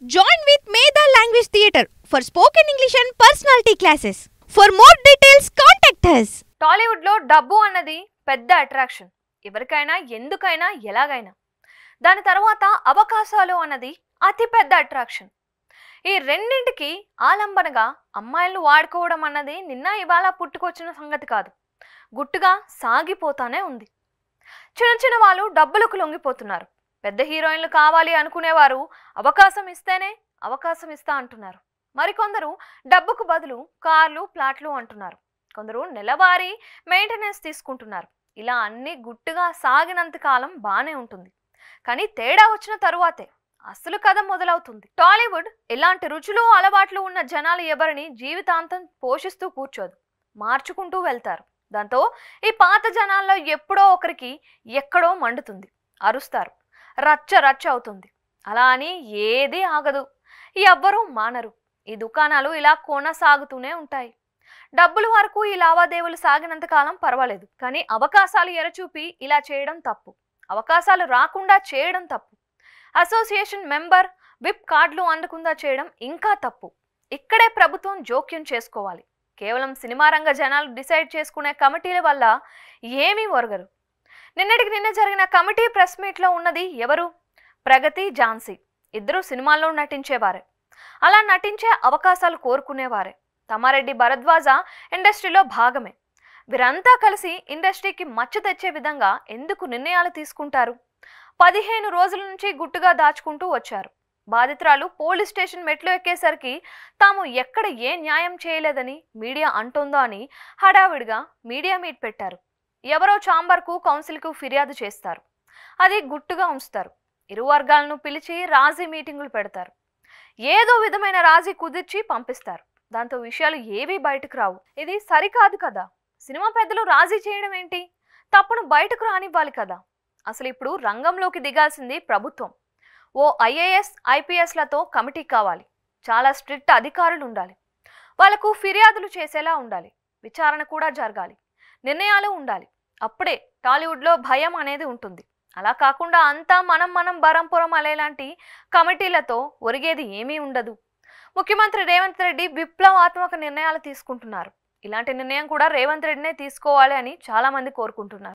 Join with Medha Language Theatre for spoken English and personality classes. For more details, contact us. Tollywood లో డబ్బు అన్నది పెద్ద attraction. ఎవరికైనా ఎందుకైనా ఎలాగైనా. దాని తర్వాత అవకాశాలు అన్నది అతి పెద్ద అట్రాక్షన్. ఈ రెండింటికి ఆలంబనగా అమ్మాయిలను వాడుకోవడం అన్నది నిన్న ఇవాళ పుట్టుకొచ్చిన సంగతి కాదు. గుట్టుగా సాగిపోతానే ఉంది. చిన్న చిన్న వాళ్ళు డబ్బులకు లొంగిపోతున్నారు. పెద్ద హీరోయిన్లు కావాలి అనుకునేవారు అవకాశం ఇస్తేనే అవకాశం ఇస్తా అంటున్నారు. మరికొందరు డబ్బుకు బదులు కార్లు ప్లాట్లు అంటున్నారు. కొందరు నెలవారీ మెయింటెనెన్స్ తీసుకుంటున్నారు. ఇలా అన్ని గుట్టుగా సాగినంత కాలం బానే ఉంటుంది. కానీ తేడా వచ్చిన తరువాతే అసలు కథ మొదలవుతుంది. టాలీవుడ్ ఇలాంటి రుచులు అలవాట్లు ఉన్న జనాలు ఎవరిని జీవితాంతం పోషిస్తూ కూర్చోదు, మార్చుకుంటూ వెళ్తారు. దాంతో ఈ పాత జనాల్లో ఎప్పుడో ఒకరికి ఎక్కడో మండుతుంది, అరుస్తారు, రచ్చ రచ్చ అవుతుంది. అలా అని ఏదీ ఆగదు, ఎవ్వరూ మానరు. ఈ దుకాణాలు ఇలా కొనసాగుతూనే ఉంటాయి. డబ్బుల వరకు ఈ లావాదేవీలు సాగినంత కాలం పర్వాలేదు. కానీ అవకాశాలు ఎరచూపి ఇలా చేయడం తప్పు. అవకాశాలు రాకుండా చేయడం తప్పు. అసోసియేషన్ మెంబర్ విప్ కార్డులు అందకుండా చేయడం ఇంకా తప్పు. ఇక్కడే ప్రభుత్వం జోక్యం చేసుకోవాలి. కేవలం సినిమా రంగ జనాలు డిసైడ్ చేసుకునే కమిటీల వల్ల ఏమీ ఒరగరు. నిన్నటికి నిన్న జరిగిన కమిటీ ప్రెస్ మీట్లో ఉన్నది ఎవరు? ప్రగతి, ఝాన్సీ ఇద్దరు సినిమాల్లో నటించేవారే. అలా నటించే అవకాశాలు కోరుకునేవారే. తమ్మారెడ్డి, భరద్వాజ ఇండస్ట్రీలో భాగమే. వీరంతా కలిసి ఇండస్ట్రీకి మచ్చ తెచ్చే విధంగా ఎందుకు నిర్ణయాలు తీసుకుంటారు? 15 రోజుల నుంచి గుట్టుగా దాచుకుంటూ వచ్చారు. బాధితురాలు పోలీస్ స్టేషన్ మెట్లు ఎక్కేసరికి తాము ఎక్కడ ఏ న్యాయం చేయలేదని మీడియా అంటోందో అని హడావిడిగా మీడియా మీట్ పెట్టారు. ఎవరో ఛాంబర్కు, కౌన్సిల్కు ఫిర్యాదు చేస్తారు. అది గుట్టుగా ఉంచుతారు. ఇరు వర్గాలను పిలిచి రాజీ మీటింగులు పెడతారు. ఏదో విధమైన రాజీ కుదిర్చి పంపిస్తారు. దాంతో విషయాలు ఏవీ బయటకు రావు. ఇది సరికాదు కదా. సినిమా పెద్దలు రాజీ చేయడం ఏంటి? తప్పును బయటకు రానివ్వాలి కదా. అసలు ఇప్పుడు రంగంలోకి దిగాల్సింది ప్రభుత్వం. ఓ ఐఏఎస్, ఐపీఎస్లతో కమిటీ కావాలి. చాలా స్ట్రిక్ట్ అధికారులు ఉండాలి. వాళ్లకు ఫిర్యాదులు చేసేలా ఉండాలి. విచారణ కూడా జరగాలి. నిర్ణయాలు ఉండాలి. అప్పుడే టాలీవుడ్లో భయం అనేది ఉంటుంది. అలా కాకుండా అంతా మనం బరంపురం అలేలాంటి కమిటీలతో ఒరిగేది ఏమీ ఉండదు. ముఖ్యమంత్రి రేవంత్ రెడ్డి విప్లవాత్మక నిర్ణయాలు తీసుకుంటున్నారు. ఇలాంటి నిర్ణయం కూడా రేవంత్ రెడ్డినే తీసుకోవాలి అని చాలా మంది కోరుకుంటున్నారు.